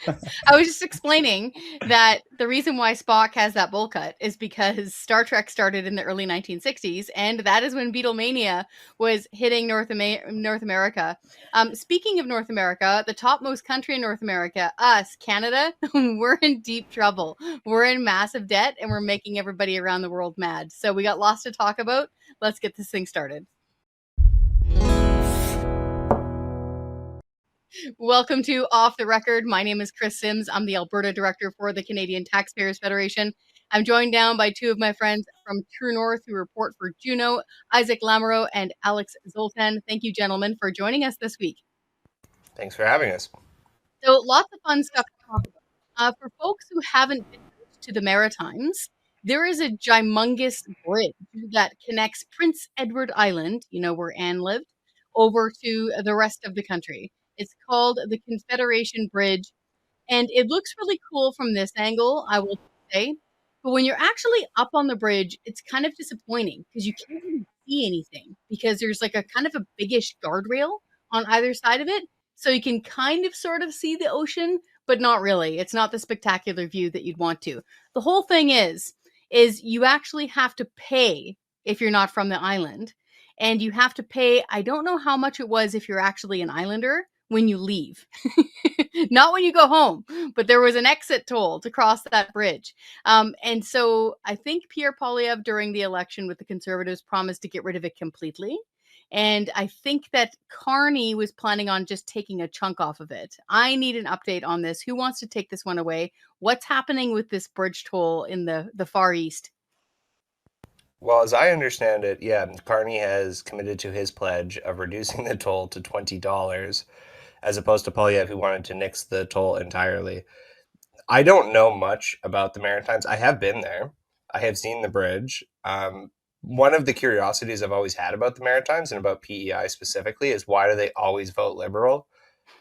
I was just explaining that the reason why Spock has that bowl cut is because Star Trek started in the early 1960s, and that is when Beatlemania was hitting North America. Speaking of North America, the topmost country in North America, us, Canada, we're in deep trouble. We're in massive debt, and we're making everybody around the world mad. So we got lots to talk about. Let's get this thing started. Welcome to Off the Record. My name is Kris Sims. I'm the Alberta Director for the Canadian Taxpayers Federation. I'm joined now by two of my friends from True North who report for Juno, Isaac Lamoureux and Alex Zoltan. Thank you, gentlemen, for joining us this week. Thanks for having us. So, lots of fun stuff to talk about. For folks who haven't been to the Maritimes, there is a gymongous bridge that connects Prince Edward Island, where Anne lived, over to the rest of the country. It's called the Confederation Bridge, and it looks really cool from this angle, I will say. But when you're actually up on the bridge, it's kind of disappointing because you can't really see anything because there's like a kind of a biggish guardrail on either side of it. So you can kind of sort of see the ocean, but not really. It's not the spectacular view that you'd want to. The whole thing is you actually have to pay if you're not from the island. And you have to pay, I don't know how much it was if you're actually an islander when you leave. Not when you go home, but there was an exit toll to cross that bridge. And so I think Pierre Poilievre during the election with the Conservatives promised to get rid of it completely. And I think that Carney was planning on just taking a chunk off of it. I need an update on this. Who wants to take this one away? What's happening with this bridge toll in the Far East? Well, as I understand it, yeah, Carney has committed to his pledge of reducing the toll to $20, as opposed to Poilievre, who wanted to nix the toll entirely. I don't know much about the Maritimes. I have been there. I have seen the bridge. One of the curiosities I've always had about the Maritimes and about PEI specifically is why do they always vote Liberal?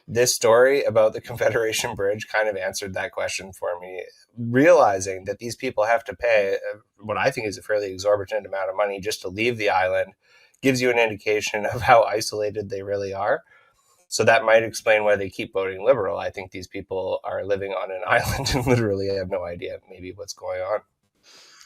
This story about the Confederation Bridge kind of answered that question for me, realizing that these people have to pay what I think is a fairly exorbitant amount of money just to leave the island gives you an indication of how isolated they really are. So that might explain why they keep voting Liberal. I think these people are living on an island and literally have no idea maybe what's going on.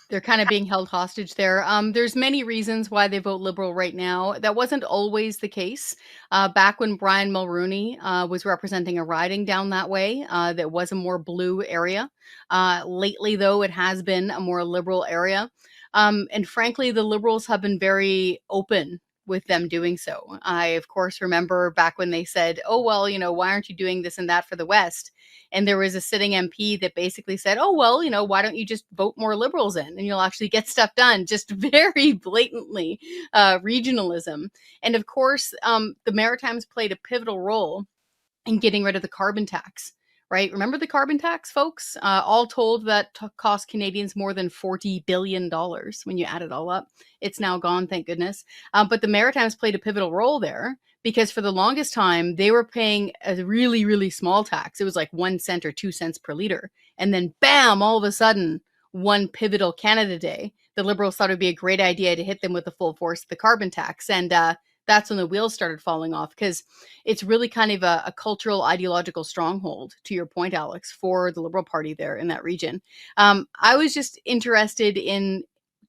They're kind of being held hostage there. There's many reasons why they vote Liberal right now. That wasn't always the case. Back when Brian Mulroney was representing a riding down that way, that was a more blue area. Lately, though, it has been a more Liberal area. And frankly, the Liberals have been very open with them doing so. I, of course, remember back when they said, oh, well, why aren't you doing this and that for the West? And there was a sitting MP that basically said, oh, well, why don't you just vote more Liberals in and you'll actually get stuff done? Just very blatantly regionalism. And of course, the Maritimes played a pivotal role in getting rid of the carbon tax. Right? Remember the carbon tax, folks? All told, that cost Canadians more than $40 billion when you add it all up. It's now gone, thank goodness. But the Maritimes played a pivotal role there because for the longest time, they were paying a really, really small tax. It was like 1 cent or 2 cents per liter. And then bam, all of a sudden, one pivotal Canada Day, the Liberals thought it would be a great idea to hit them with the full force of the carbon tax. And that's when the wheels started falling off because it's really kind of a cultural ideological stronghold, to your point, Alex, for the Liberal Party there in that region. I was just interested in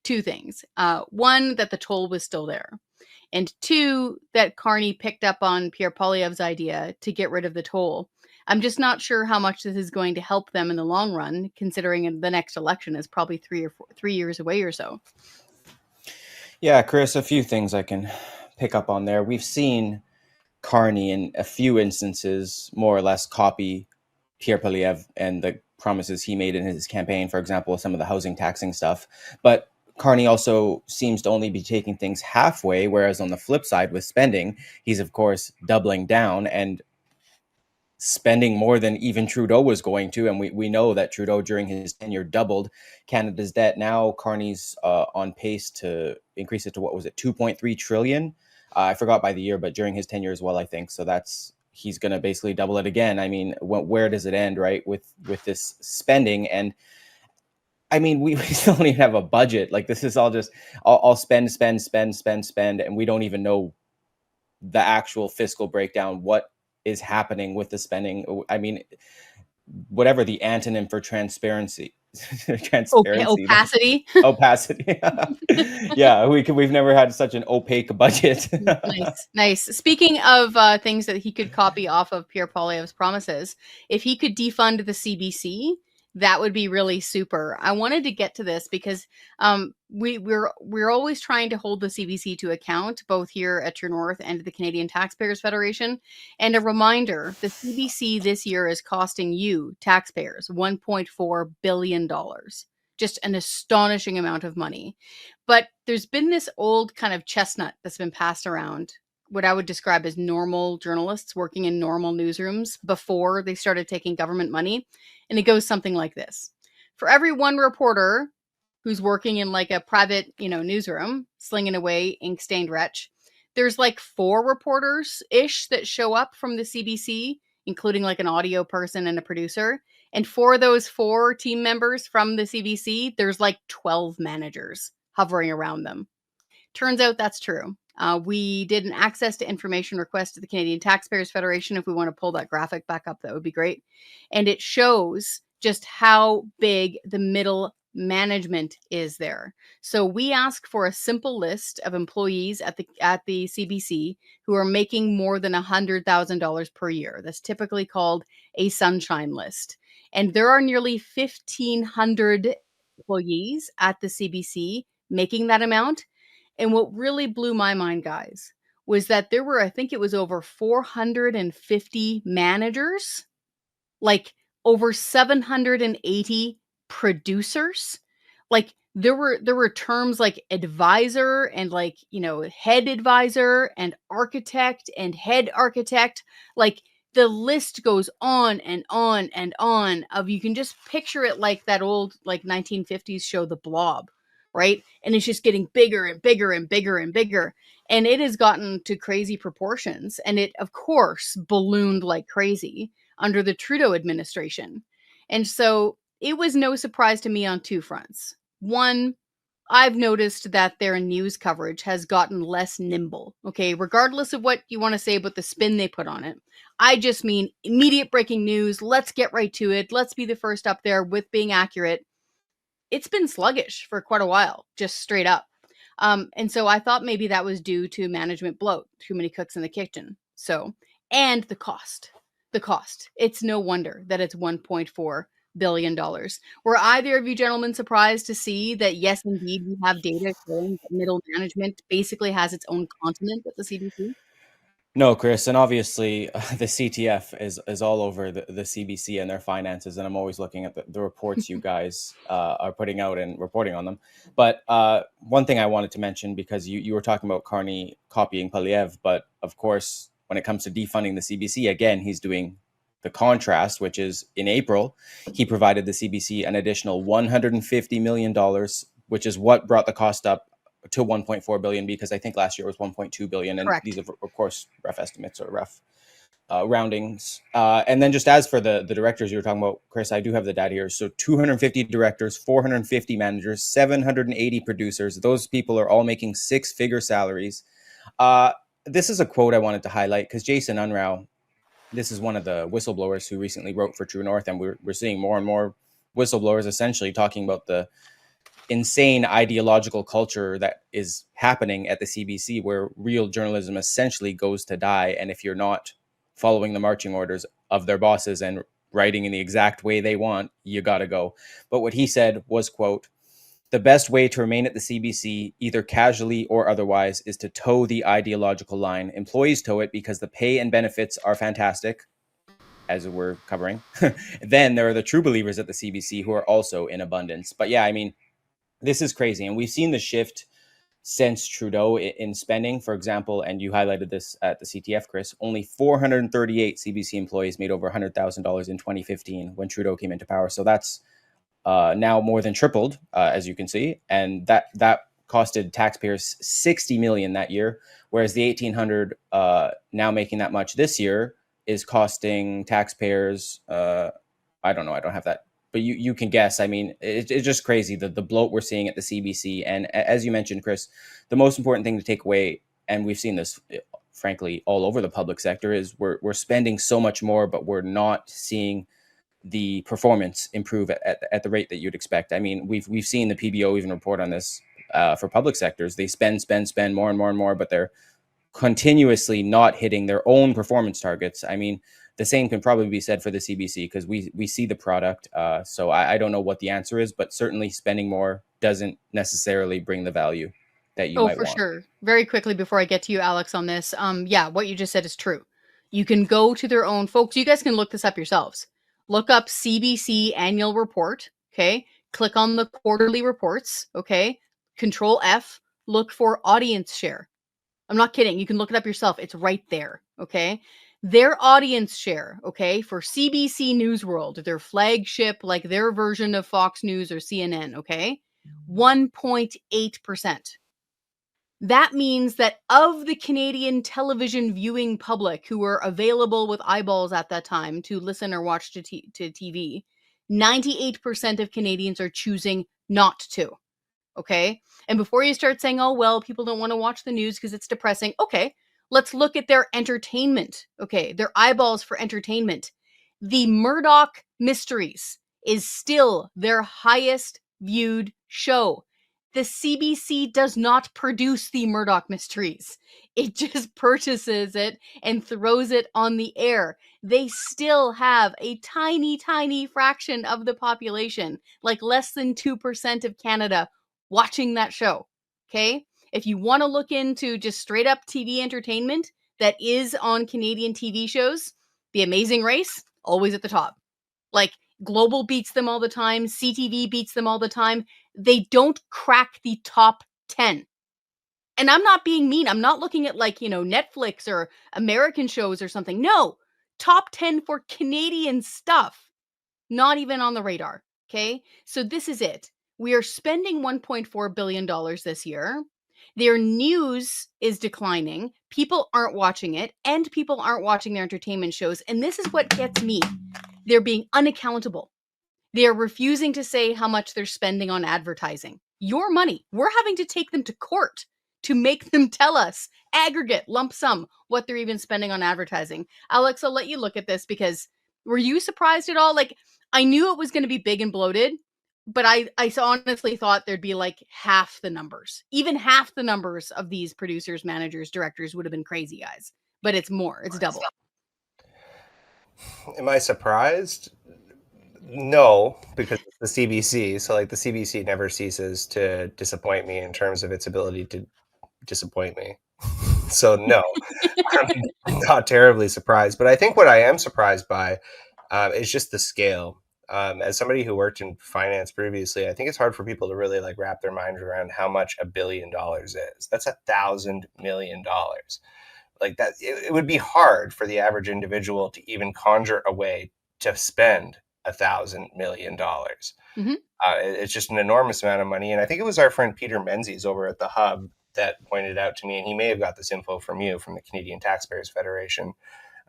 two things. One, that the toll was still there. And two, that Carney picked up on Pierre Poilievre's idea to get rid of the toll. I'm just not sure how much this is going to help them in the long run, considering the next election is probably 3 years away or so. Yeah, Kris, a few things I can pick up on there. We've seen Carney in a few instances more or less copy Pierre Poilievre and the promises he made in his campaign, for example, some of the housing taxing stuff. But Carney also seems to only be taking things halfway, whereas on the flip side with spending, he's of course doubling down and spending more than even Trudeau was going to. And we know that Trudeau during his tenure doubled Canada's debt. Now Carney's on pace to increase it to, what was it, 2.3 trillion? I forgot by the year, but during his tenure as well, I think. So he's going to basically double it again. I mean, where does it end, right, with this spending? And I mean, we still don't even have a budget. Like, this is all just all spend, and we don't even know the actual fiscal breakdown, what is happening with the spending. I mean, whatever the antonym for transparency. Okay, Transparency. opacity. Opacity. Yeah, we've never had such an opaque budget. Nice. Speaking of things that he could copy off of Pierre Poilievre's promises, if he could defund the CBC, that would be really super. I wanted to get to this because we're always trying to hold the CBC to account, both here at True North and the Canadian Taxpayers Federation. And a reminder, the CBC this year is costing you, taxpayers, $1.4 billion. Just an astonishing amount of money. But there's been this old kind of chestnut that's been passed around, what I would describe as normal journalists working in normal newsrooms before they started taking government money. And it goes something like this. For every one reporter who's working in like a private, newsroom, slinging away ink-stained wretch, there's like 4 reporters-ish that show up from the CBC, including like an audio person and a producer. And for those 4 team members from the CBC, there's like 12 managers hovering around them. Turns out that's true. We did an access to information request to the Canadian Taxpayers Federation. If we want to pull that graphic back up, that would be great. And it shows just how big the middle management is there. So we ask for a simple list of employees at the CBC who are making more than $100,000 per year. That's typically called a sunshine list. And there are nearly 1,500 employees at the CBC making that amount. And what really blew my mind, guys, was that there were, I think it was over 450 managers, like over 780 producers. Like there were terms like advisor and like, head advisor and architect and head architect. Like the list goes on and on and on of, you can just picture it like that old like 1950s show, The Blob, right? And it's just getting bigger and bigger and bigger and bigger. And it has gotten to crazy proportions. And it, of course, ballooned like crazy under the Trudeau administration. And so it was no surprise to me on 2 fronts. One, I've noticed that their news coverage has gotten less nimble, okay? Regardless of what you want to say about the spin they put on it. I just mean immediate breaking news. Let's get right to it. Let's be the first up there with being accurate. It's been sluggish for quite a while, just straight up. And so I thought maybe that was due to management bloat, too many cooks in the kitchen. So, and the cost. It's no wonder that it's $1.4 billion. Were either of you gentlemen surprised to see that, yes, indeed, we have data showing that middle management basically has its own continent at the CBC? No, Kris, and obviously the CTF is all over the CBC and their finances, and I'm always looking at the reports you guys are putting out and reporting on them. But one thing I wanted to mention, because you were talking about Carney copying Poilievre, but of course, when it comes to defunding the CBC, again, he's doing the contrast, which is in April, he provided the CBC an additional $150 million, which is what brought the cost up to 1.4 billion, because I think last year was 1.2 billion. And Correct. These are, of course, rough estimates or rough roundings. And then just as for the directors you were talking about, Kris, I do have the data here. So 250 directors, 450 managers, 780 producers. Those people are all making 6-figure salaries. This is a quote I wanted to highlight because Jason Unruh, this is one of the whistleblowers who recently wrote for True North, and we're seeing more and more whistleblowers essentially talking about the insane ideological culture that is happening at the CBC, where real journalism essentially goes to die. And if you're not following the marching orders of their bosses and writing in the exact way they want, you got to go. But what he said was, quote, "The best way to remain at the CBC, either casually or otherwise, is to toe the ideological line. Employees toe it because the pay and benefits are fantastic," as we're covering. Then there are the true believers at the CBC who are also in abundance. But yeah, I mean, this is crazy. And we've seen the shift since Trudeau in spending, for example, and you highlighted this at the CTF, Kris, only 438 CBC employees made over $100,000 in 2015 when Trudeau came into power. So that's now more than tripled, as you can see. And that costed taxpayers $60 million that year, whereas the 1,800 now making that much this year is costing taxpayers, I don't know, I don't have that, but you can guess. I mean, it's just crazy, the bloat we're seeing at the CBC. And as you mentioned, Kris, the most important thing to take away, and we've seen this, frankly, all over the public sector, is we're spending so much more, but we're not seeing the performance improve at the rate that you'd expect. I mean, we've seen the PBO even report on this for public sectors. They spend more and more and more, but they're continuously not hitting their own performance targets. I mean, the same can probably be said for the CBC because we see the product. So I don't know what the answer is, but certainly spending more doesn't necessarily bring the value that you might for want. sure. Very quickly before I get to you, Alex, on this. Yeah, what you just said is true. You can go to their own, folks. You guys can look this up yourselves. Look up CBC annual report. Okay. Click on the quarterly reports. Okay. Control F. Look for audience share. I'm not kidding. You can look it up yourself. It's right there. Okay. Their audience share, okay, for CBC News World, their flagship, like their version of Fox News or CNN, okay, 1.8%. That means that of the Canadian television viewing public who were available with eyeballs at that time to listen or watch to TV, 98% of Canadians are choosing not to. Okay. And before you start saying, oh, well, people don't want to watch the news because it's depressing. Okay. Let's look at their entertainment. Okay. Their eyeballs for entertainment. The Murdoch Mysteries is still their highest viewed show. The CBC does not produce the Murdoch Mysteries. It just purchases it and throws it on the air. They still have a tiny, tiny fraction of the population, like less than 2% of Canada, watching that show. Okay? If you want to look into just straight up TV entertainment that is on Canadian TV shows, The Amazing Race, always at the top. Like, Global beats them all the time. CTV beats them all the time. They don't crack the top 10. And I'm not being mean. I'm not looking at Netflix or American shows or something. No, top 10 for Canadian stuff. Not even on the radar. Okay. So this is it. We are spending $1.4 billion this year. Their news is declining. People aren't watching it, and people aren't watching their entertainment shows. And this is what gets me. They're being unaccountable. They're refusing to say how much they're spending on advertising. Your money. We're having to take them to court to make them tell us, aggregate, lump sum, what they're even spending on advertising. Alex, I'll let you look at this because were you surprised at all? Like, I knew it was going to be big and bloated, but I honestly thought there'd be like half the numbers. Even half the numbers of these producers, managers, directors would have been crazy, guys. But it's more. It's double. Am I surprised? No, because it's the CBC. So, like, the CBC never ceases to disappoint me in terms of its ability to disappoint me. So, no, I'm not terribly surprised. But I think what I am surprised by is just the scale. As somebody who worked in finance previously, I think it's hard for people to really like wrap their minds around how much $1 billion is. That's $1,000 million. Like that, it would be hard for the average individual to even conjure a way to spend $1,000 million. Mm-hmm. It's just an enormous amount of money. And I think it was our friend Peter Menzies over at the Hub that pointed out to me, and he may have got this info from you, from the Canadian Taxpayers Federation,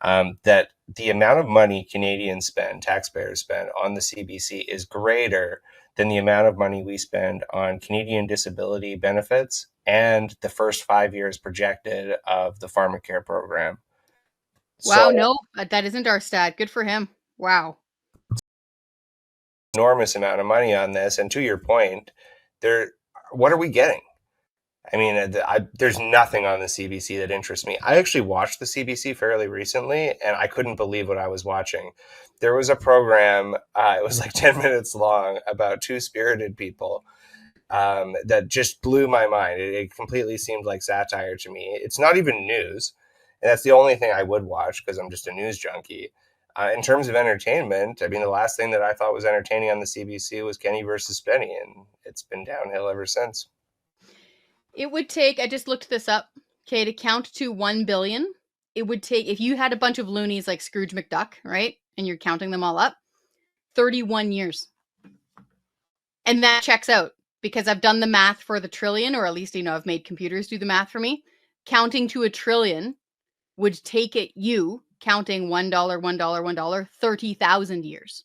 that the amount of money Canadians spend, taxpayers spend on the CBC is greater than the amount of money we spend on Canadian disability benefits and the first 5 years projected of the pharmacare program. Wow, no, that isn't our stat. Good for him. Wow. Enormous amount of money on this. And to your point, what are we getting? I mean, there's nothing on the CBC that interests me. I actually watched the CBC fairly recently, and I couldn't believe what I was watching. There was a program, it was like 10 minutes long, about two spirited people that just blew my mind. It completely seemed like satire to me. It's not even news, and that's the only thing I would watch because I'm just a news junkie. In terms of entertainment, I mean, the last thing that I thought was entertaining on the CBC was Kenny versus Penny, and it's been downhill ever since. It would take, I just looked this up, okay, to count to 1 billion, it would take, if you had a bunch of loonies like Scrooge McDuck, right, and you're counting them all up, 31 years. And that checks out because I've done the math for the trillion, or at least, I've made computers do the math for me. Counting to $1 trillion would take you counting $1, $1, $1, 30,000 years.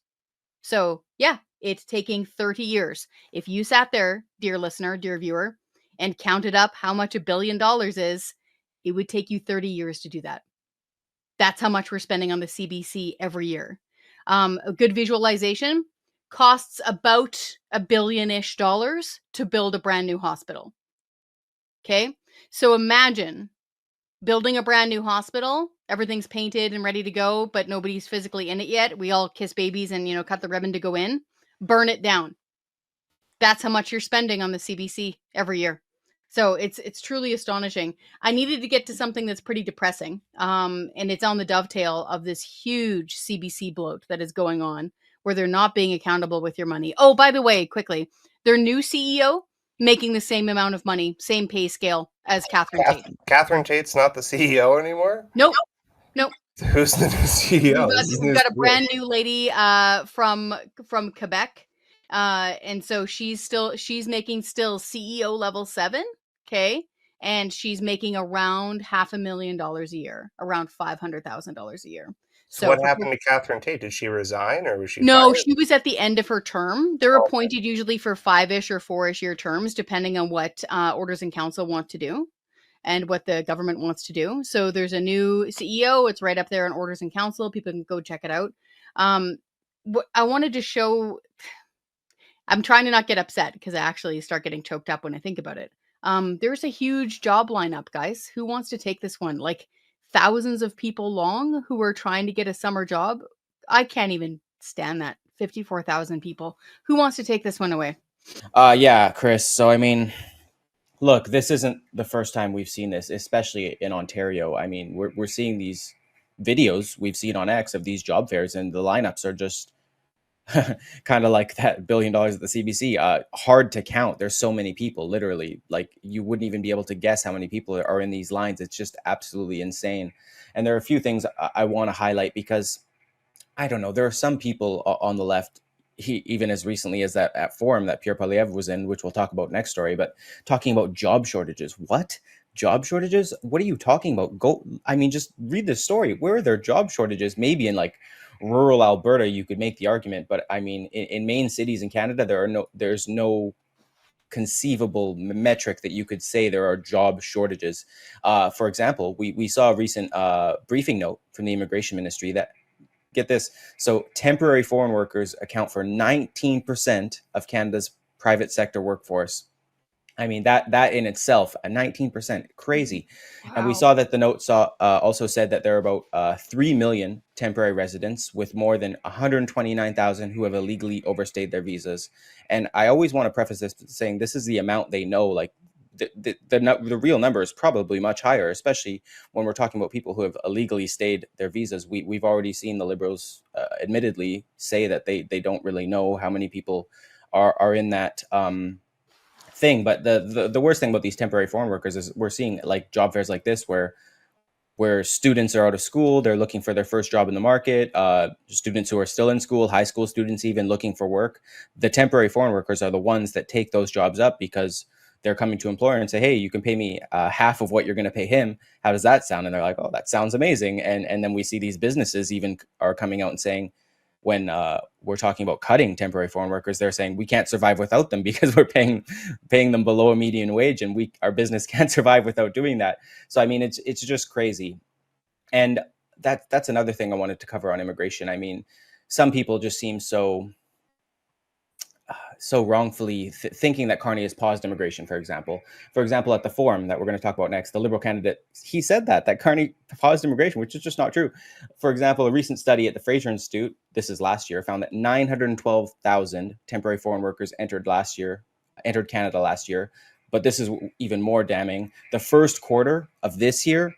So yeah, it's taking 30 years. If you sat there, dear listener, dear viewer, and counted up how much $1 billion is, it would take you 30 years to do that. That's how much we're spending on the CBC every year. A good visualization costs about $1 billion-ish to build a brand new hospital. Okay. So imagine building a brand new hospital, everything's painted and ready to go, but nobody's physically in it yet. We all kiss babies and, cut the ribbon to go in, burn it down. That's how much you're spending on the CBC every year. So it's truly astonishing. I needed to get to something that's pretty depressing. And it's on the dovetail of this huge CBC bloat that is going on, where they're not being accountable with your money. Oh, by the way, quickly, their new CEO making the same amount of money, same pay scale as Catherine Tate. Catherine Tate's not the CEO anymore? Nope. Who's the new CEO? We've got a brand new lady from Quebec. And so she's making still CEO level 7. Okay. And she's making around $500,000 a year, around $500,000 a year. So what happened to Catherine Tate? Did she resign or was she No, fired? she was at the end of her term. They're appointed usually for 5-ish or 4-ish year terms, depending on what Orders in Council want to do and what the government wants to do. So there's a new CEO. It's right up there in Orders in Council. People can go check it out. What I wanted to show, I'm trying to not get upset because I actually start getting choked up when I think about it. There's a huge job lineup, guys. Who wants to take this one? Like thousands of people long who are trying to get a summer job. I can't even stand that. 54,000 people. Who wants to take this one away? Yeah, Kris. So, I mean, look, this isn't the first time we've seen this, especially in Ontario. I mean, we're seeing these videos we've seen on X of these job fairs, and the lineups are just kind of like that $1 billion at the CBC. Hard to count. There's so many people, literally. Like, you wouldn't even be able to guess how many people are in these lines. It's just absolutely insane. And there are a few things I want to highlight because, I don't know, there are some people on the left, even as recently as that forum that Pierre Poilievre was in, which we'll talk about next story, but talking about job shortages. What? Job shortages? What are you talking about? Just read the story. Where are there job shortages? Maybe in like rural Alberta, you could make the argument, but I mean, in main cities in Canada, there's no conceivable metric that you could say there are job shortages. For example, we saw a recent briefing note from the Immigration Ministry that, get this, so temporary foreign workers account for 19% of Canada's private sector workforce. I mean, that in itself, a 19%, crazy. Wow. And we saw that the note also said that there are about 3 million temporary residents, with more than 129,000 who have illegally overstayed their visas. And I always want to preface this saying this is the amount they know. Like, the real number is probably much higher, especially when we're talking about people who have illegally stayed their visas. We've already seen the Liberals admittedly say that they don't really know how many people are in that thing. But the worst thing about these temporary foreign workers is we're seeing like job fairs like this where students are out of school, they're looking for their first job in the market, students who are still in school, high school students even looking for work. The temporary foreign workers are the ones that take those jobs up because they're coming to employer and say, hey, you can pay me half of what you're going to pay him. How does that sound? And they're like, oh, that sounds amazing. And then we see these businesses even are coming out and saying, when we're talking about cutting temporary foreign workers, they're saying we can't survive without them because we're paying them below a median wage, and our business can't survive without doing that. So I mean, it's just crazy. And that's another thing I wanted to cover on immigration. I mean, some people just seem so wrongfully thinking that Carney has paused immigration, for example. At the forum that we're going to talk about next, the Liberal candidate, he said that Carney paused immigration, which is just not true. For example, a recent study at the Fraser Institute, this is last year, found that 912,000 temporary foreign workers entered Canada last year. But this is even more damning. The first quarter of this year,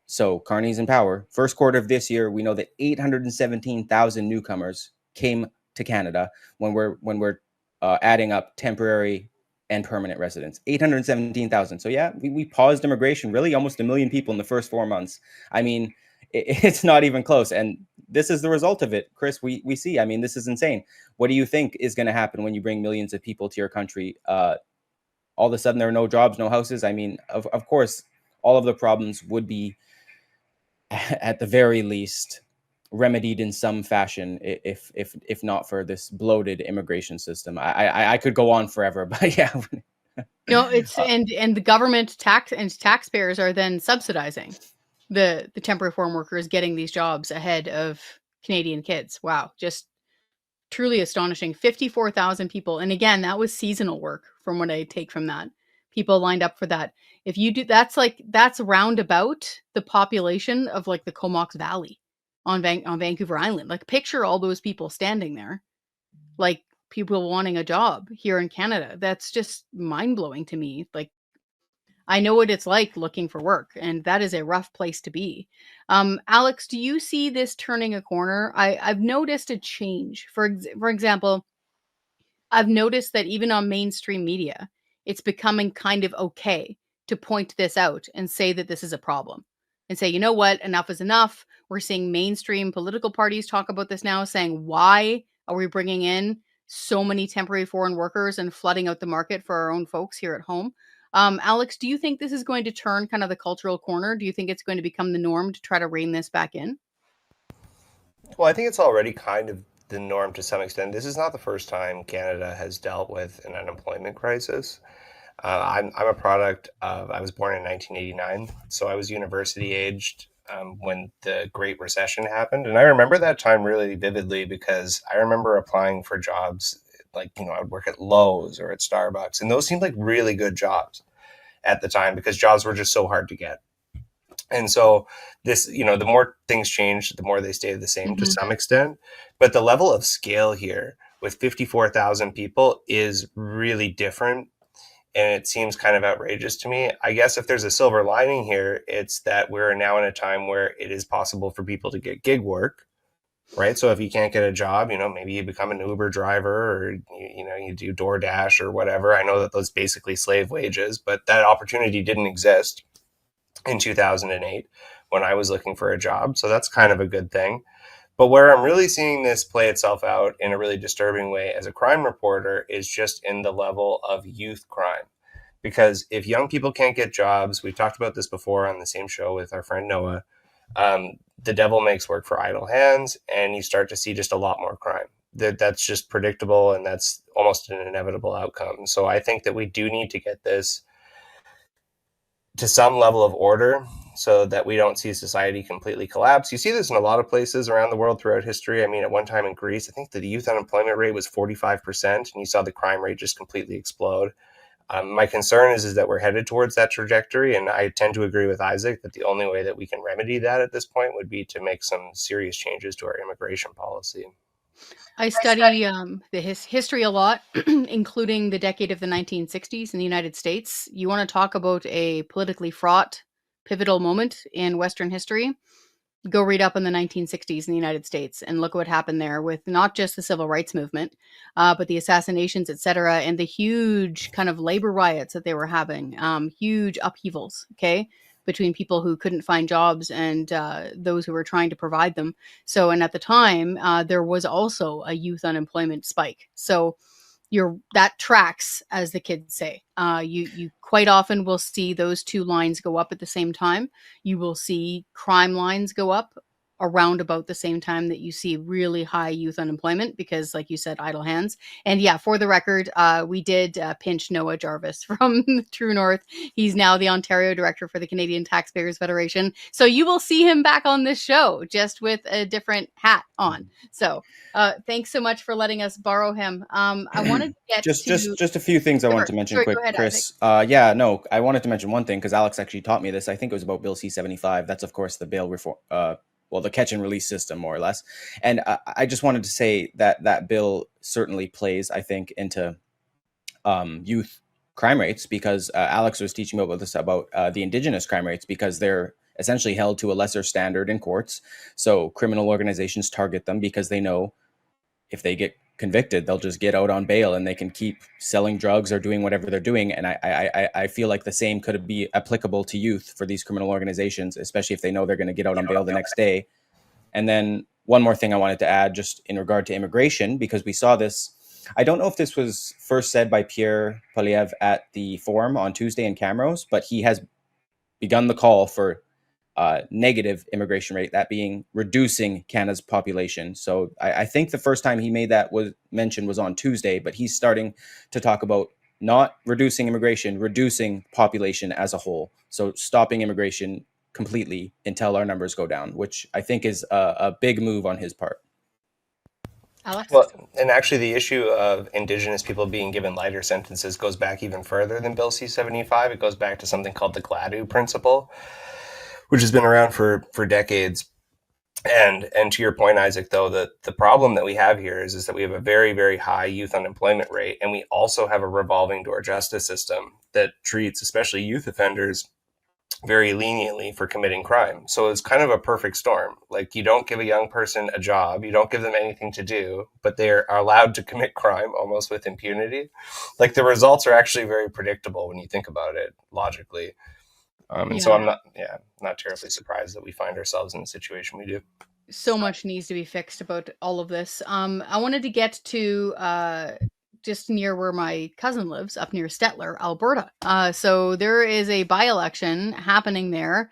so Carney's in power, first quarter of this year, we know that 817,000 newcomers came to Canada when we're adding up temporary and permanent residents, 817,000. So yeah, we paused immigration, really almost 1 million people in the first 4 months. I mean, it's not even close. And this is the result of it, Kris. We see, I mean, this is insane. What do you think is going to happen when you bring millions of people to your country? All of a sudden there are no jobs, no houses. I mean, of course, all of the problems would be at the very least remedied in some fashion if not for this bloated immigration system. I could go on forever, but yeah. No, it's and the government taxpayers are then subsidizing the temporary foreign workers getting these jobs ahead of Canadian kids. Wow, just truly astonishing. 54,000 people. And again, that was seasonal work from what I take from that. People lined up for that. If you do, that's roundabout the population of like the Comox Valley on Vancouver Island. Like picture all those people standing there, like people wanting a job here in Canada. That's just mind blowing to me. Like I know what it's like looking for work, and that is a rough place to be. Alex, do you see this turning a corner? I've noticed a change. For example, I've noticed that even on mainstream media, it's becoming kind of okay to point this out and say that this is a problem and say, you know what, enough is enough. We're seeing mainstream political parties talk about this now, saying, why are we bringing in so many temporary foreign workers and flooding out the market for our own folks here at home? Alex, do you think this is going to turn kind of the cultural corner? Do you think it's going to become the norm to try to rein this back in? Well, I think it's already kind of the norm to some extent. This is not the first time Canada has dealt with an unemployment crisis. I'm a product of, I was born in 1989, so I was university aged when the Great Recession happened. And I remember that time really vividly because I remember applying for jobs like, I would work at Lowe's or at Starbucks, and those seemed like really good jobs at the time because jobs were just so hard to get. And so this, the more things change, the more they stay the same to some extent. But the level of scale here with 54,000 people is really different. And it seems kind of outrageous to me. I guess if there's a silver lining here, it's that we're now in a time where it is possible for people to get gig work, right? So if you can't get a job, maybe you become an Uber driver or, you do DoorDash or whatever. I know that those basically slave wages, but that opportunity didn't exist in 2008 when I was looking for a job. So that's kind of a good thing. But where I'm really seeing this play itself out in a really disturbing way as a crime reporter is just in the level of youth crime. Because if young people can't get jobs, we've talked about this before on the same show with our friend Noah, the devil makes work for idle hands, and you start to see just a lot more crime. That's just predictable, and that's almost an inevitable outcome. So I think that we do need to get this to some level of order so that we don't see society completely collapse. You see this in a lot of places around the world throughout history. I mean, at one time in Greece, I think the youth unemployment rate was 45%, and you saw the crime rate just completely explode. My concern is that we're headed towards that trajectory, and I tend to agree with Isaac that the only way that we can remedy that at this point would be to make some serious changes to our immigration policy. I study the history a lot, including the decade of the 1960s in the United States. You want to talk about a politically fraught, pivotal moment in Western history? Go read up on the 1960s in the United States and look what happened there with not just the civil rights movement, but the assassinations, et cetera, and the huge kind of labor riots that they were having, huge upheavals, okay, between people who couldn't find jobs and those who were trying to provide them. So, and at the time, there was also a youth unemployment spike. So that tracks, as the kids say. You quite often will see those two lines go up at the same time. You will see crime lines go up around about the same time that you see really high youth unemployment because, like you said, idle hands. And yeah, for the record, we did pinch Noah Jarvis from True North. He's now the Ontario director for the Canadian Taxpayers Federation. So you will see him back on this show, just with a different hat on. So thanks so much for letting us borrow him. I wanted to get just a few things I wanted to mention quick, ahead, Kris. I wanted to mention one thing because Alex actually taught me this. I think it was about Bill C-75. That's, of course, the bail reform. The catch and release system, more or less. And I just wanted to say that bill certainly plays, I think, into youth crime rates because Alex was teaching me about this, about the Indigenous crime rates, because they're essentially held to a lesser standard in courts. So criminal organizations target them because they know if they get convicted, they'll just get out on bail and they can keep selling drugs or doing whatever they're doing. And I feel like the same could be applicable to youth for these criminal organizations, especially if they know they're going to get out on bail the next day. And then one more thing I wanted to add just in regard to immigration, because we saw this. I don't know if this was first said by Pierre Poilievre at the forum on Tuesday in Camrose, but he has begun the call for negative immigration rate, that being reducing Canada's population. So I think the first time he made that mention was on Tuesday, but he's starting to talk about not reducing immigration, reducing population as a whole. So stopping immigration completely until our numbers go down, which I think is a big move on his part. Alex? Well, and actually, the issue of Indigenous people being given lighter sentences goes back even further than Bill C-75. It goes back to something called the Gladue principle, which has been around for decades. And to your point, Isaac, though, the problem that we have here is that we have a very, very high youth unemployment rate, and we also have a revolving door justice system that treats especially youth offenders very leniently for committing crime. So it's kind of a perfect storm. Like, you don't give a young person a job, you don't give them anything to do, but they are allowed to commit crime almost with impunity. Like, the results are actually very predictable when you think about it logically. And so I'm not terribly surprised that we find ourselves in the situation we do. So much needs to be fixed about all of this. I wanted to get to just near where my cousin lives, up near Stettler, Alberta. So there is a by-election happening there.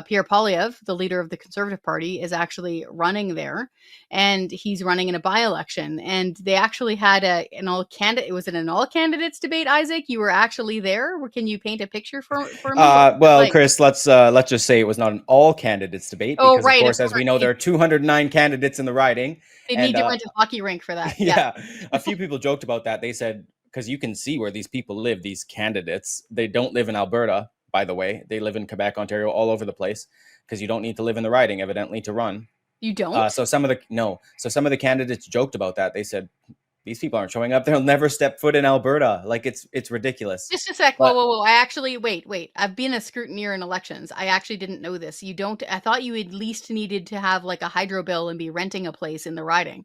Pierre Poilievre, the leader of the Conservative Party, is actually running there, and he's running in a by-election. And they actually had an all candidate. Was it an all candidates debate? Isaac, you were actually there. Can you paint a picture for me? Well, like, Kris, let's just say it was not an all candidates debate because, of course, as we know, there are 209 candidates in the riding. They need to rent a hockey rink for that. Yeah, a few people joked about that. They said, because you can see where these people live, these candidates, they don't live in Alberta. By the way, they live in Quebec, Ontario, all over the place, because you don't need to live in the riding, evidently, to run. You don't? So some of the candidates joked about that. They said, these people aren't showing up. They'll never step foot in Alberta. Like, it's ridiculous. Just a sec. Whoa. I actually, wait. I've been a scrutineer in elections. I actually didn't know this. You don't, I thought you at least needed to have like a hydro bill and be renting a place in the riding.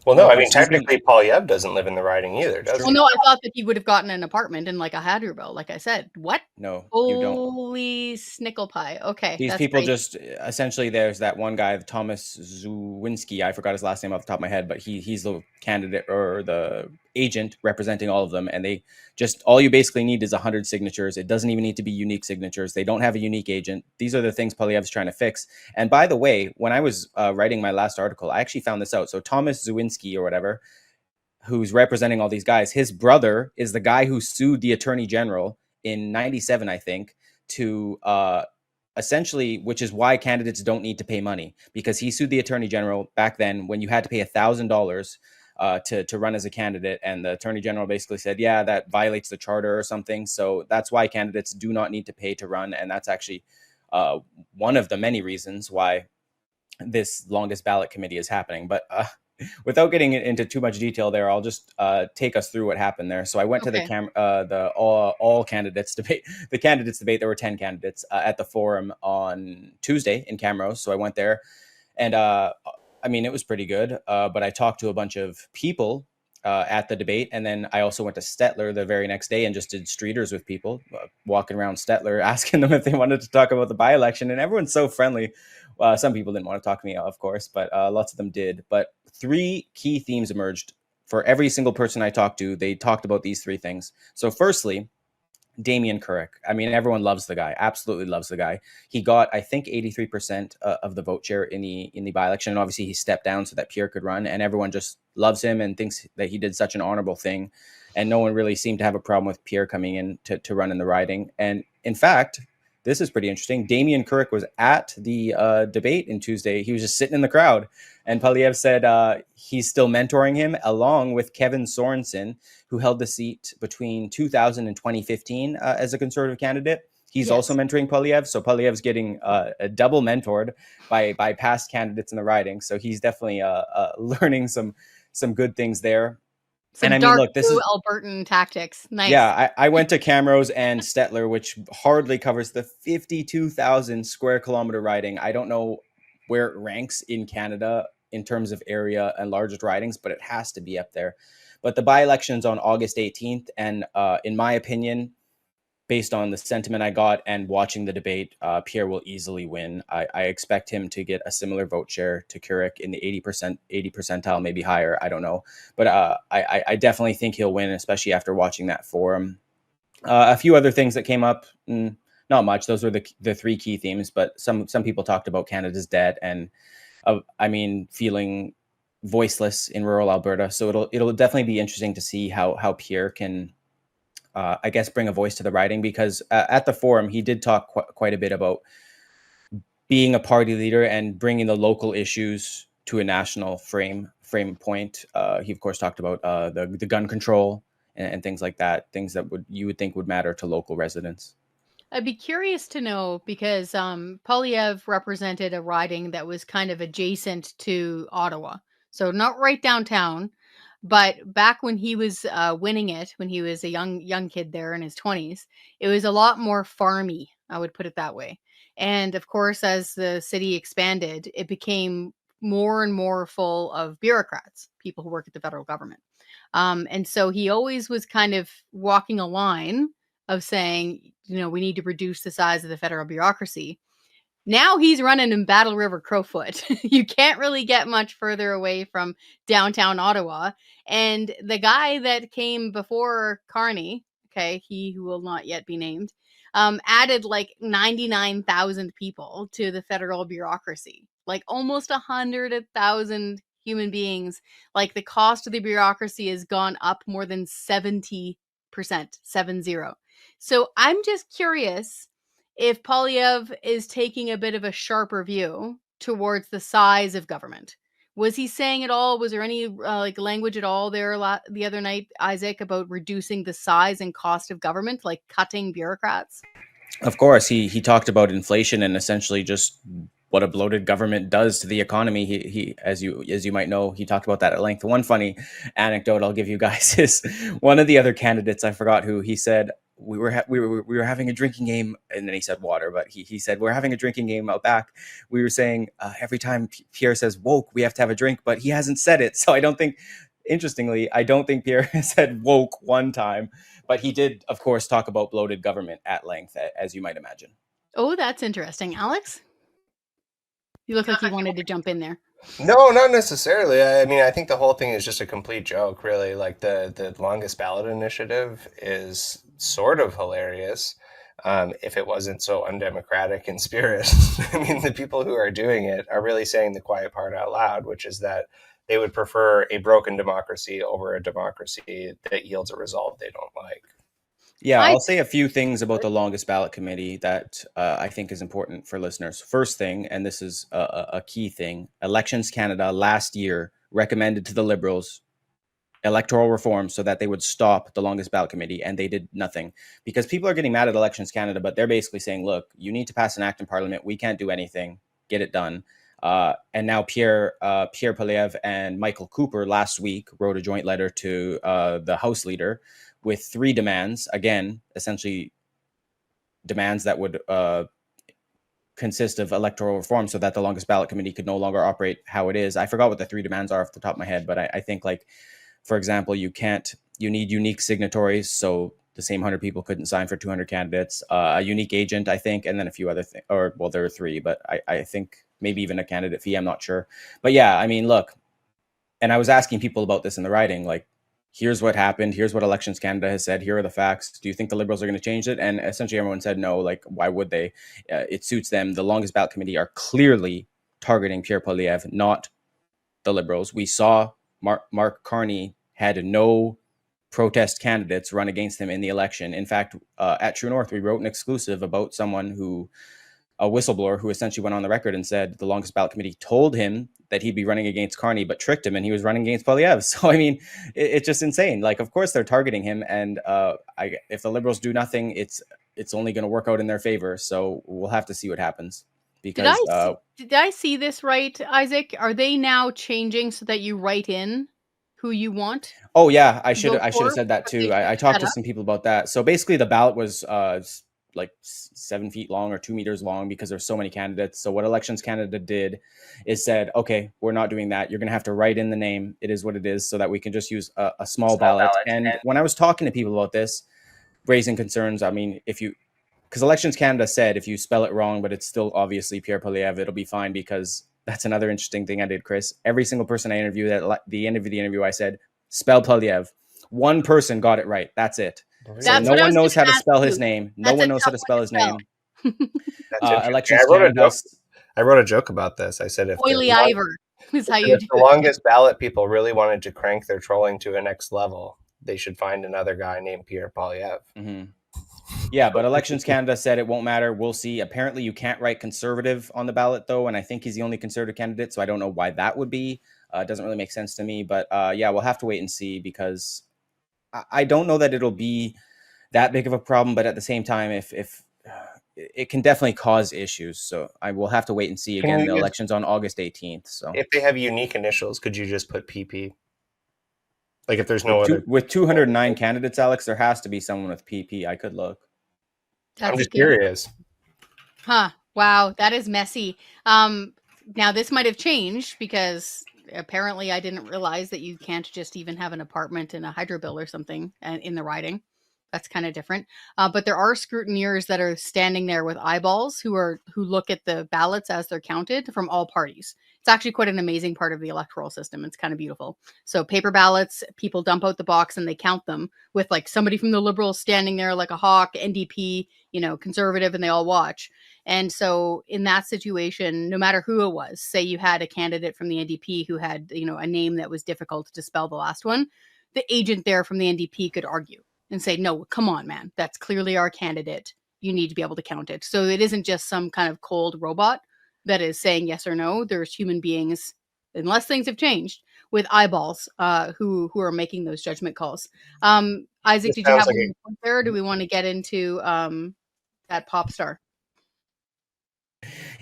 Well, no, I mean, technically, Poilievre doesn't live in the riding either, does he? Well, no, I thought that he would have gotten an apartment in like a hydro bill. Like I said, what? No, you don't. Holy snickle pie. Okay. These people just, essentially, there's that one guy, Thomas Zawinski. I forgot his last name off the top of my head, but he's the candidate or the agent representing all of them. And they just, all you basically need is 100 signatures. It doesn't even need to be unique signatures. They don't have a unique agent. These are the things Poilievre's trying to fix. And by the way, when I was writing my last article, I actually found this out. So Thomas Zawinski or whatever, who's representing all these guys, his brother is the guy who sued the attorney general in 97, I think, to essentially, which is why candidates don't need to pay money, because he sued the attorney general back then when you had to pay $1,000 to run as a candidate. And the attorney general basically said, yeah, that violates the charter or something. So that's why candidates do not need to pay to run. And that's actually one of the many reasons why this longest ballot committee is happening. But without getting into too much detail there, I'll just take us through what happened there. So I went to the all candidates debate. The candidates debate, there were 10 candidates at the forum on Tuesday in Camrose. So I went there, and I mean, it was pretty good. But I talked to a bunch of people at the debate, and then I also went to Stettler the very next day and just did streeters with people, walking around Stettler, asking them if they wanted to talk about the by-election. And everyone's so friendly. Some people didn't want to talk to me, of course, but lots of them did. But 3 key themes emerged for every single person I talked to. They talked about these 3 things. So firstly, Damien Couric. I mean, everyone loves the guy, absolutely loves the guy. He got, I think, 83% of the vote share in the by-election. And obviously he stepped down so that Pierre could run, and everyone just loves him and thinks that he did such an honorable thing. And no one really seemed to have a problem with Pierre coming in to run in the riding. And in fact, this is pretty interesting. Damien Couric was at the debate in Tuesday. He was just sitting in the crowd. And Poilievre said he's still mentoring him, along with Kevin Sorensen, who held the seat between 2000 and 2015 as a Conservative candidate. He's also mentoring Poilievre. So Poilievre's getting a double mentored by past candidates in the riding. So he's definitely learning some good things there. Some and I mean, look, this is Albertan tactics. Nice. Yeah, I went to Camrose and Stettler, which hardly covers the 52,000 square kilometer riding. I don't know where it ranks in Canada in terms of area and largest ridings, but it has to be up there. But the by-election's on August 18th. And in my opinion, based on the sentiment I got and watching the debate, Pierre will easily win. I expect him to get a similar vote share to Couric in the 80 percentile, maybe higher. I don't know. But I definitely think he'll win, especially after watching that forum. A few other things that came up, not much. Those were the 3 key themes, but some people talked about Canada's debt and, I mean, feeling voiceless in rural Alberta. So it'll definitely be interesting to see how Pierre can, I guess, bring a voice to the riding, because at the forum, he did talk quite a bit about being a party leader and bringing the local issues to a national frame point. He of course talked about the gun control and things like that, things that you would think would matter to local residents. I'd be curious to know because Poilievre represented a riding that was kind of adjacent to Ottawa. So not right downtown, but back when he was winning it, when he was a young kid there in his 20s, it was a lot more farmy, I would put it that way. And of course, as the city expanded, it became more and more full of bureaucrats, people who work at the federal government. And so he always was kind of walking a line of saying, we need to reduce the size of the federal bureaucracy. Now he's running in Battle River Crowfoot. You can't really get much further away from downtown Ottawa. And the guy that came before Carney, okay, he who will not yet be named, added like 99,000 people to the federal bureaucracy, like almost 100,000 human beings. Like the cost of the bureaucracy has gone up more than 70%, 70. So I'm just curious if Poilievre is taking a bit of a sharper view towards the size of government. Was he saying at all? Was there any language at all there the other night, Isaac, about reducing the size and cost of government, like cutting bureaucrats? Of course, he talked about inflation and essentially just what a bloated government does to the economy. He as you might know, he talked about that at length. One funny anecdote I'll give you guys is one of the other candidates, I forgot who, he said we were having a drinking game, and then he said water, but he said we're having a drinking game out back. We were saying every time Pierre says woke, we have to have a drink, but he hasn't said it. So I don't think Pierre said woke one time, but he did, of course, talk about bloated government at length, as you might imagine. Oh, that's interesting. Alex? You look like you wanted to jump in there. No, not necessarily. I mean, I think the whole thing is just a complete joke, really. Like the longest ballot initiative is sort of hilarious, if it wasn't so undemocratic in spirit. I mean, the people who are doing it are really saying the quiet part out loud, which is that they would prefer a broken democracy over a democracy that yields a result they don't like. Yeah, I'll say a few things about the longest ballot committee that I think is important for listeners. First thing, and this is a key thing, Elections Canada last year recommended to the Liberals electoral reform so that they would stop the longest ballot committee, and they did nothing. Because people are getting mad at Elections Canada, but they're basically saying, look, you need to pass an act in Parliament. We can't do anything. Get it done. And now Pierre Poilievre and Michael Cooper last week wrote a joint letter to the House Leader with 3 demands, again, essentially demands that would consist of electoral reform so that the longest ballot committee could no longer operate how it is. I forgot what the 3 demands are off the top of my head, but I think, like, for example, you need unique signatories, so the same 100 people couldn't sign for 200 candidates, a unique agent, I think, and then a few other things, there are 3, but I think maybe even a candidate fee, I'm not sure. But yeah, I mean, look, and I was asking people about this in the writing, like, here's what happened. Here's what Elections Canada has said. Here are the facts. Do you think the Liberals are going to change it? And essentially everyone said no. Like, why would they? It suits them. The longest ballot committee are clearly targeting Pierre Poilievre, not the Liberals. We saw Mark Carney had no protest candidates run against him in the election. In fact, at True North, we wrote an exclusive about a whistleblower who essentially went on the record and said the longest ballot committee told him that he'd be running against Carney, but tricked him, and he was running against Poilievre. So, I mean, it's just insane. Like, of course they're targeting him, and if the Liberals do nothing, it's only going to work out in their favor. So we'll have to see what happens. Because did I see this right, Isaac? Are they now changing so that you write in who you want? Oh yeah, I should have said that too. I talked to some people about that. So basically, the ballot was like 7 feet long or 2 meters long because there's so many candidates. So what Elections Canada did is said, okay, we're not doing that. You're going to have to write in the name. It is what it is, so that we can just use a small ballot. And when I was talking to people about this, raising concerns, I mean, because Elections Canada said if you spell it wrong, but it's still obviously Pierre Poilievre, it'll be fine, because that's another interesting thing I did, Chris. Every single person I interviewed at the end of the interview, I said, spell Poilievre. One person got it right. That's it. So no one knows how to spell his name. No one knows how to spell his name. Elections Canada. I wrote a joke about this. I said, if the longest ballot people really wanted to crank their trolling to a next level, they should find another guy named Pierre Poilievre. Mm-hmm. Yeah, but Elections Canada said it won't matter. We'll see. Apparently, you can't write Conservative on the ballot, though, and I think he's the only Conservative candidate, so I don't know why that would be. It doesn't really make sense to me, but yeah, we'll have to wait and see, because I don't know that it'll be that big of a problem, but at the same time, if it can definitely cause issues, so I will have to wait and see. Again, the election's on August 18th, so if they have unique initials, could you just put PP? Like if there's no other. With 209 candidates, Alex, there has to be someone with PP. I could look. I'm just curious. Huh. Wow, that is messy. Now this might have changed, because apparently I didn't realize that you can't just even have an apartment in a hydro bill or something in the riding. That's kind of different. But there are scrutineers that are standing there with eyeballs who look at the ballots as they're counted from all parties. It's actually quite an amazing part of the electoral system. It's kind of beautiful. So paper ballots, people dump out the box and they count them with like somebody from the Liberals standing there like a hawk, NDP, Conservative, and they all watch. And so in that situation, no matter who it was, say you had a candidate from the NDP who had, a name that was difficult to spell, the last one, the agent there from the NDP could argue and say, no, come on, man, that's clearly our candidate. You need to be able to count it. So it isn't just some kind of cold robot that is saying yes or no. There's human beings, unless things have changed, with eyeballs who are making those judgment calls. Isaac, did you have one point there, or do we want to get into that pop star?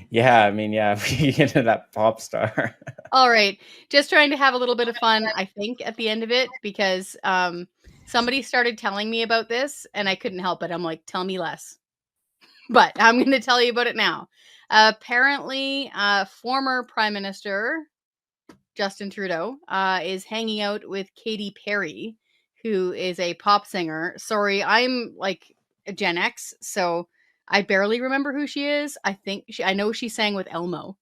Yeah, I mean, yeah, we get into that pop star. All right. Just trying to have a little bit of fun, I think, at the end of it, because somebody started telling me about this and I couldn't help it. I'm like, tell me less. But I'm going to tell you about it now. Apparently, former Prime Minister Justin Trudeau is hanging out with Katy Perry, who is a pop singer. Sorry, I'm like a Gen X, so I barely remember who she is. I know she sang with Elmo,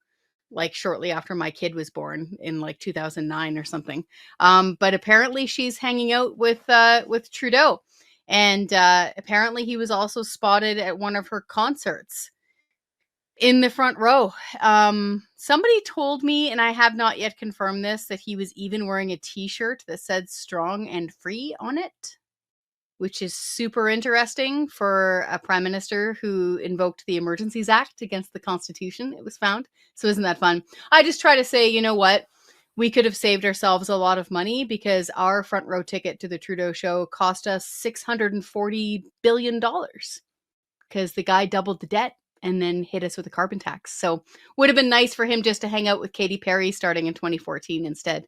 like shortly after my kid was born in like 2009 or something. But apparently she's hanging out with Trudeau. And apparently he was also spotted at one of her concerts in the front row. Somebody told me, and I have not yet confirmed this, that he was even wearing a t-shirt that said "Strong and Free" on it, which is super interesting for a prime minister who invoked the Emergencies Act against the Constitution, it was found. So isn't that fun? I just try to say, you know what? We could have saved ourselves a lot of money, because our front row ticket to the Trudeau show cost us $640 billion, because the guy doubled the debt and then hit us with a carbon tax. So would have been nice for him just to hang out with Katy Perry starting in 2014 instead.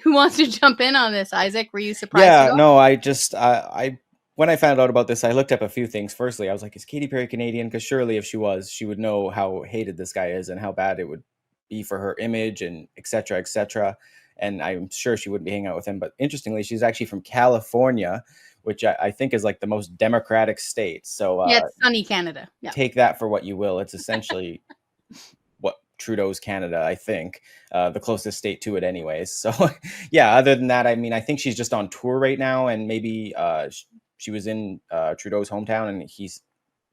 Who wants to jump in on this? Isaac, were you surprised? Yeah, no, I just, I when I found out about this, I looked up a few things. Firstly, I was like, is Katy Perry Canadian? Because surely if she was, she would know how hated this guy is and how bad it would be for her image and et cetera, et cetera. And I'm sure she wouldn't be hanging out with him. But interestingly, she's actually from California, which I think is like the most democratic state. So yeah, it's sunny Canada. Yeah. Take that for what you will. It's essentially what Trudeau's Canada, I think, the closest state to it anyways. So yeah, other than that, I mean, I think she's just on tour right now, and maybe she was in Trudeau's hometown and he's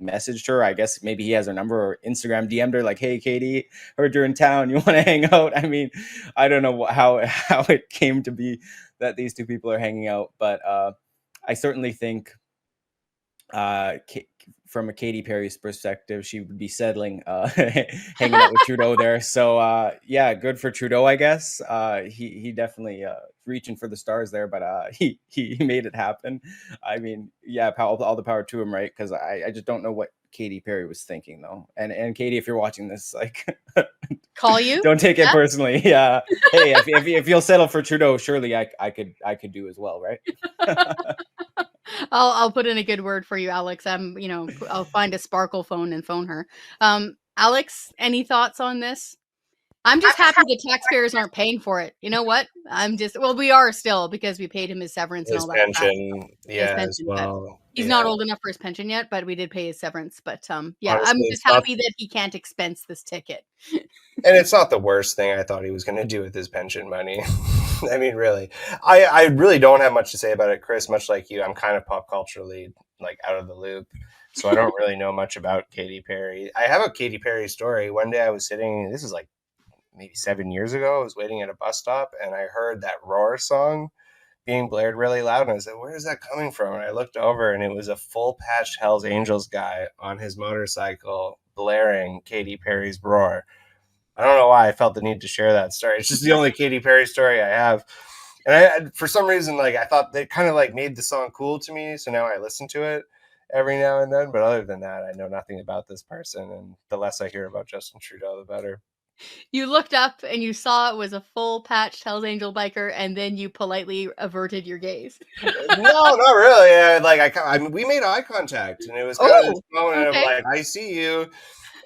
messaged her. I guess maybe he has her number, or Instagram DM'd her like, hey, Katie, heard you're in town. You want to hang out? I mean, I don't know how it came to be that these two people are hanging out, but I certainly think from a Katy Perry's perspective, she would be settling hanging out with Trudeau there. So yeah, good for Trudeau, I guess. He definitely reaching for the stars there, but he made it happen. I mean, yeah, all the power to him, right? Because I just don't know what Katy Perry was thinking, though. And Katy, if you're watching this, like, call you. Don't take it personally. Yeah. Hey, if you'll settle for Trudeau, surely I could do as well, right? I'll put in a good word for you, Alex. I'll find a sparkle phone and phone her. Alex, any thoughts on this? I'm just happy the taxpayers aren't paying for it. You know what? We are still, because we paid him his severance and all that. Pension, yeah, as well. He's not old enough for his pension yet, but we did pay his severance. But yeah, honestly, I'm just happy that he can't expense this ticket. And it's not the worst thing I thought he was going to do with his pension money. I mean, really, I really don't have much to say about it, Kris. Much like you, I'm kind of pop culturally like out of the loop, so I don't really know much about Katy Perry. I have a Katy Perry story. One day I was sitting. This is like maybe 7 years ago. I was waiting at a bus stop and I heard that Roar song being blared really loud, and I said, where is that coming from? And I looked over, and it was a full-patched Hells Angels guy on his motorcycle blaring Katy Perry's Roar. I don't know why I felt the need to share that story. It's just the only Katy Perry story I have. And I, for some reason, like, I thought they kind of like made the song cool to me, so now I listen to it every now and then. But other than that, I know nothing about this person, and the less I hear about Justin Trudeau, the better. You looked up and you saw it was a full patched Hells Angel biker, and then you politely averted your gaze. No, not really. We made eye contact, and it was kind of this moment of like, I see you.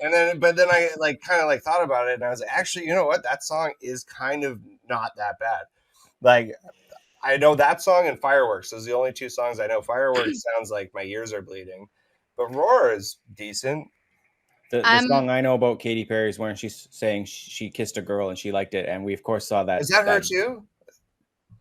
And then, but then I like kind of like thought about it, and I was like, actually, you know what? That song is kind of not that bad. Like, I know that song and Fireworks. Those are the only two songs I know. Fireworks sounds like my ears are bleeding, but Roar is decent. The song I know about Katy Perry is when she's saying she kissed a girl and she liked it, and we of course saw that. Is that her too?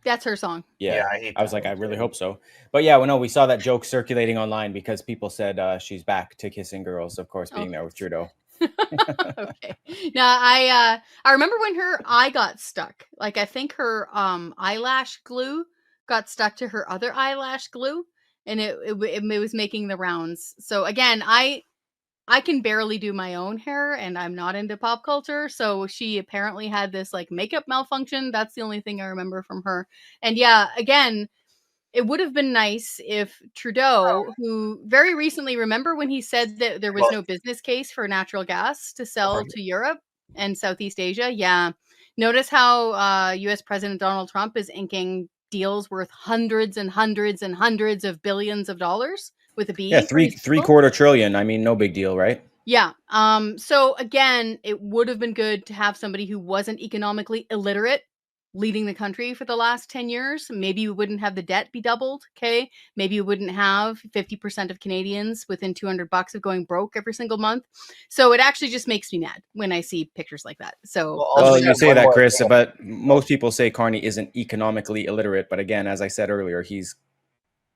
That's her song. Yeah, I was like, I really hope so. But yeah, we saw that joke circulating online because people said she's back to kissing girls, of course, being there with Trudeau. Okay. Now I remember when her eye got stuck. Like, I think her eyelash glue got stuck to her other eyelash glue, and it was making the rounds. So again, I can barely do my own hair, and I'm not into pop culture. So she apparently had this like makeup malfunction. That's the only thing I remember from her. And yeah, again, it would have been nice if Trudeau, who very recently, remember when he said that there was no business case for natural gas to sell to Europe and Southeast Asia? Yeah. Notice how US President Donald Trump is inking deals worth hundreds and hundreds and hundreds of billions of dollars with a B. Yeah, three-quarter trillion. I mean, no big deal, right? Yeah. So again, it would have been good to have somebody who wasn't economically illiterate leading the country for the last 10 years. Maybe we wouldn't have the debt be doubled. Okay. Maybe you wouldn't have 50% of Canadians within $200 of going broke every single month. So it actually just makes me mad when I see pictures like that. So well, you say that, Chris, but most people say Carney isn't economically illiterate. But again, as I said earlier, he's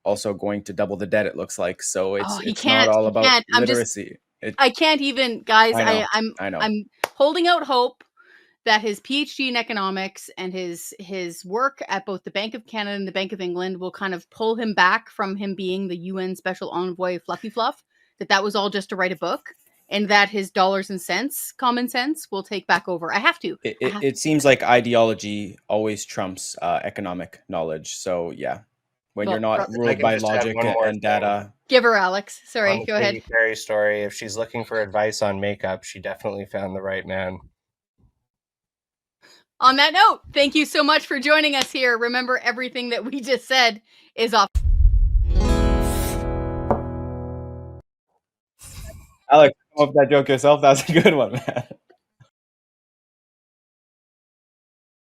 also going to double the debt, it looks like. So it's not all about literacy. I can't even, guys. I know. I'm holding out hope that his PhD in economics and his work at both the Bank of Canada and the Bank of England will kind of pull him back from him being the UN Special Envoy Fluffy Fluff, that was all just to write a book, and that his dollars and cents, common sense, will take back over. I have to. It seems like ideology always trumps economic knowledge. So yeah, when you're not ruled by logic and data. Give her, Alex. Sorry, go ahead. Katy Perry story. If she's looking for advice on makeup, she definitely found the right man. On that note, thank you so much for joining us here. Remember, everything that we just said is off. Alex, come up with that joke yourself. That was a good one, man.